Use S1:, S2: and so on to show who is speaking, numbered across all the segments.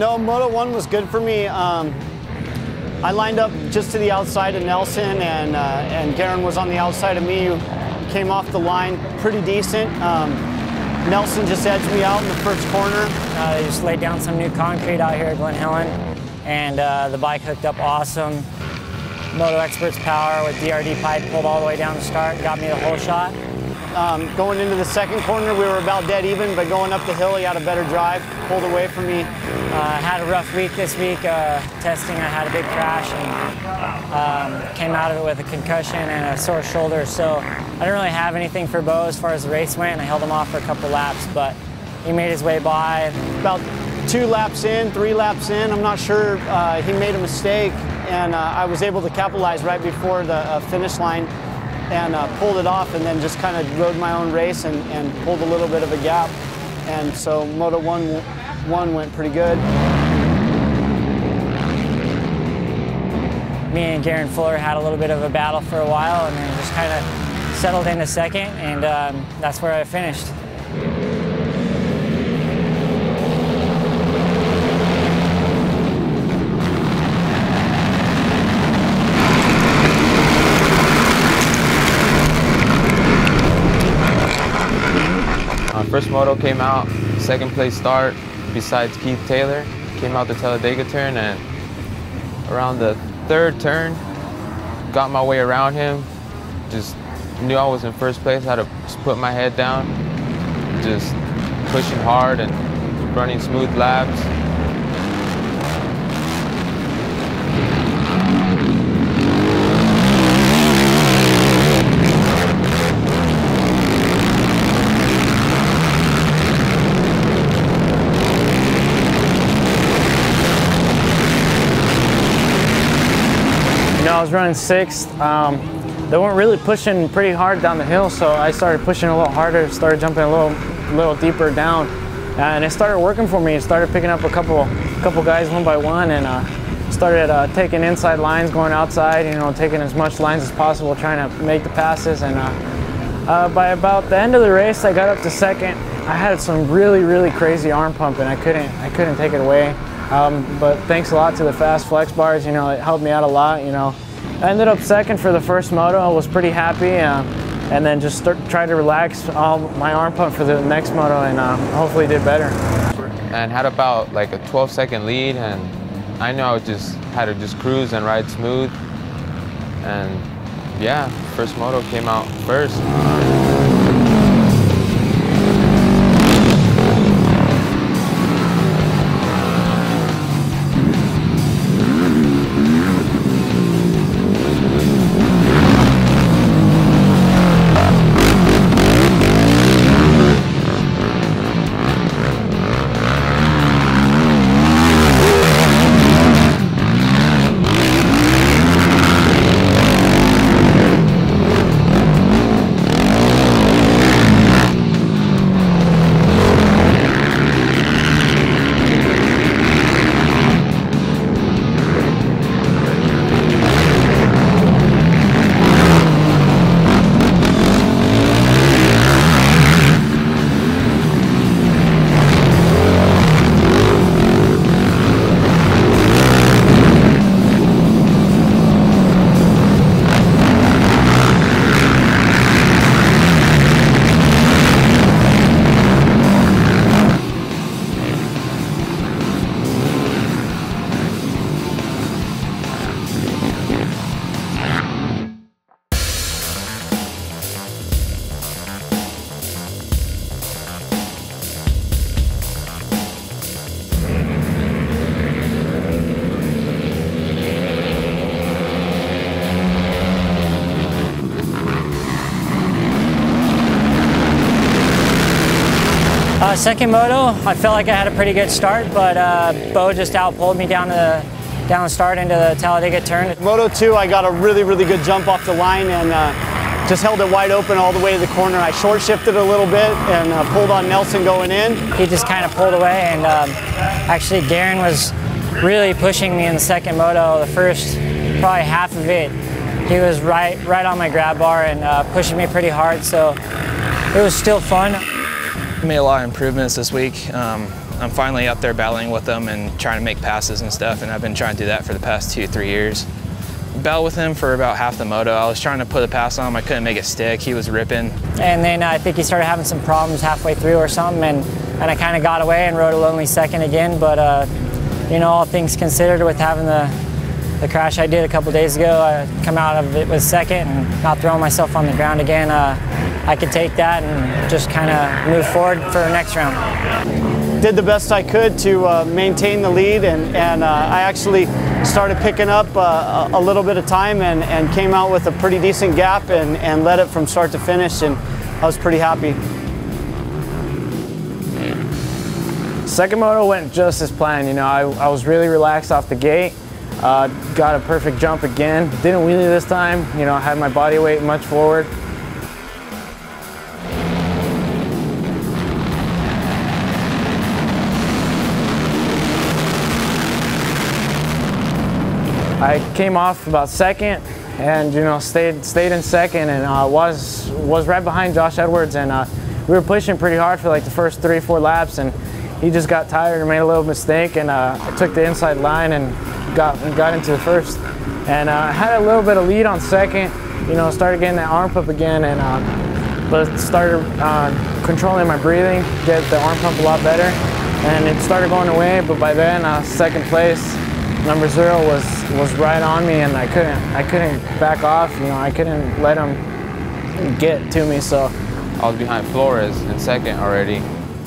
S1: No, Moto 1 was good for me. I lined up just to the outside of Nelson, and Garrin was on the outside of me. Came off the line pretty decent. Nelson just edged me out in the first corner.
S2: They just laid down some new concrete out here at Glen Helen, and the bike hooked up awesome. Moto Expert's power with DRD pipe pulled all the way down the start, got me the whole shot.
S1: Going into the second corner, we were about dead even, but going up the hill, he had a better drive, pulled away from me.
S2: I had a rough week this week testing. I had a big crash and came out of it with a concussion and a sore shoulder, so I didn't really have anything for Beau as far as the race went, and I held him off for a couple laps, but he made his way by.
S1: About 2 laps in, 3 laps in, I'm not sure, he made a mistake, and I was able to capitalize right before the finish line and pulled it off, and then just kind of rode my own race and pulled a little bit of a gap. And so Moto 1 went pretty good.
S2: Me and Garrin Fuller had a little bit of a battle for a while, and then just kind of settled into second, and that's where I finished.
S3: First moto came out, second place start, besides Keith Taylor. Came out the Talladega turn, and around the 3rd turn, got my way around him. Just knew I was in first place, had to put my head down, just pushing hard and running smooth laps.
S4: I was running 6th. They weren't really pushing pretty hard down the hill, so I started pushing a little harder, started jumping a little deeper down, and it started working for me. It started picking up a couple guys one by one, and started taking inside lines, going outside, you know, taking as much lines as possible, trying to make the passes. And by about the end of the race, I got up to second. I had some really crazy arm pump, and I couldn't take it away. But thanks a lot to the fast flex bars, you know, it helped me out a lot, you know. I ended up second for the first moto. I was pretty happy, and then just tried to relax all my arm pump for the next moto, and hopefully did better.
S3: And had about like a 12-second lead, and I know I just had to just cruise and ride smooth. And yeah, first moto came out first.
S2: Second moto, I felt like I had a pretty good start, but Beau just outpulled me down the start into the Talladega turn.
S1: Moto 2, I got a really good jump off the line, and just held it wide open all the way to the corner. I short shifted a little bit and pulled on Nelson going in.
S2: He just kind of pulled away, and actually Garrin was really pushing me in the second moto. The first probably half of it, he was right on my grab bar and pushing me pretty hard, so it was still fun.
S5: I made a lot of improvements this week. I'm finally up there battling with him and trying to make passes and stuff, and I've been trying to do that for the past 2-3 years. Battled with him for about half the moto. I was trying to put a pass on him, I couldn't make it stick, he was ripping. And
S2: then I think he started having some problems halfway through or something, and I kind of got away and rode a lonely second again, but you know, all things considered, with having the crash I did a couple days ago, I come out of it with second and not throwing myself on the ground again. I could take that and just kind of move forward for the next round.
S1: Did the best I could to maintain the lead, and I actually started picking up a little bit of time and came out with a pretty decent gap and led it from start to finish, and I was pretty happy.
S4: Second moto went just as planned. You know, I was really relaxed off the gate. Got a perfect jump again. Didn't wheelie this time. You know, I had my body weight much forward. I came off about second, and you know, stayed in second, and was right behind Josh Edwards, and we were pushing pretty hard for like the first 3-4 laps, and he just got tired and made a little mistake, and I took the inside line and got into the first, and I had a little bit of lead on second. You know, started getting that arm pump again, and but started controlling my breathing, get the arm pump a lot better, and it started going away. But by then, second place, number 0 was right on me, and I couldn't back off. You know, I couldn't let him get to me. So
S3: I was behind Flores in second already,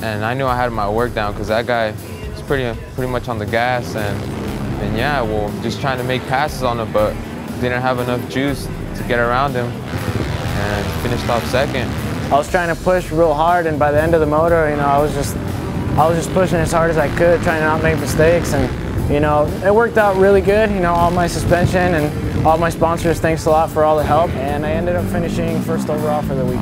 S3: and I knew I had my work down because that guy was pretty much on the gas, and yeah, well, just trying to make passes on him, but didn't have enough juice to get around him, and finished off second.
S4: I was trying to push real hard, and by the end of the moto, you know, I was just pushing as hard as I could, trying to not make mistakes, and you know, it worked out really good. You know, all my suspension and all my sponsors, thanks a lot for all the help, and I ended up finishing first overall for the week.